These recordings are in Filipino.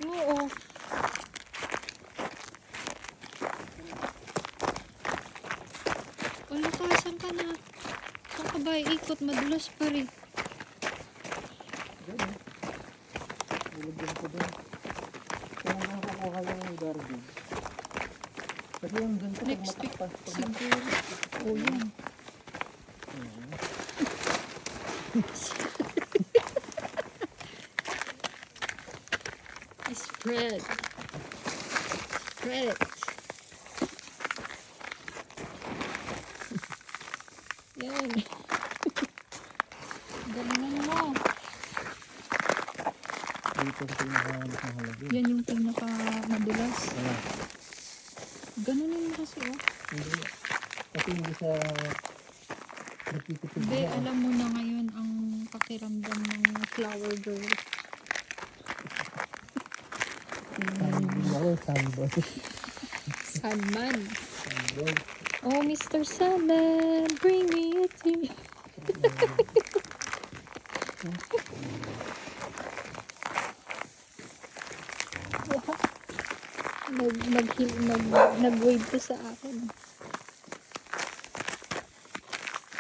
Oo. Wala ka, saan ka na? Saan ka ba ikot? Madulas pa rin. Diyan eh. Nilagyan ko doon. Kaya nga kukuha lang yung garbage. Kasi yung ganito pag Next week, matakpas. siguro. Oo, yun. Spread. Spread it. Yan. Galingan mo. Dito kasi nakahalagay. Yan yung pinaka madulas. Ayan. Ganunin mo kasi, oh. Hindi. Kasi hindi sa nagtitipid Be, na. alam mo na ngayon ang pakiramdam ng flower girl. Sunboy ako, sunboy. Sunman. Sunboy. Oh, Mr. Sunman, bring me a tea. Nag-wave to sa akin.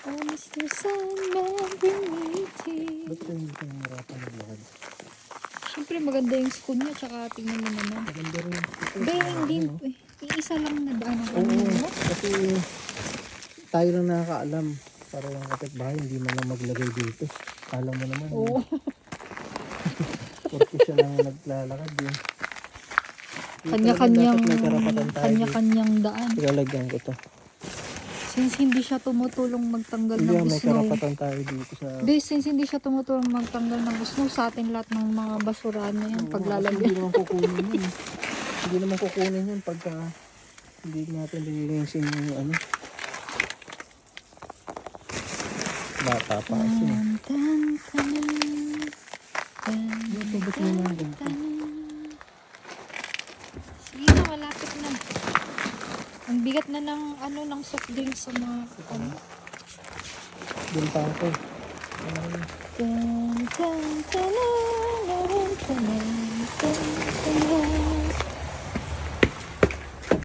Oh, Mr. Sunman, bring me a tea. Ba't ka hindi ka mahirapan maglakad? Siyempre maganda yung spoon niya, tsaka tingnan mo naman. Maganda rin. Be, hindi, isa lang na daan ang Oo, mo. kasi tayo lang nakakaalam. Para yung kapitbahay, hindi mo lang maglagay dito. Alam mo naman. Oo. Porque siya lang naglalakad yun. Kanya-kanyang daan. Ilalagyan ko to. Since hindi siya tumutulong magtanggal Hindi, ng may snow. karapatan tayo dito sa... Since hindi siya tumutulong magtanggal ng snow, sa atin lahat ng mga basurahan na yan, Oo, paglalagyan. hindi naman kukunin yun. Hindi naman kukunin yun pagka hindi natin lilinisin yung ano. Bata pa kasi. Dito ba't may mga ganito? Sige na, malapit na. Ang bigat na ng ano ng soft drinks sa mga ano. Doon pa ako. Tan, tan, tanan, tanan, tanan, tanan.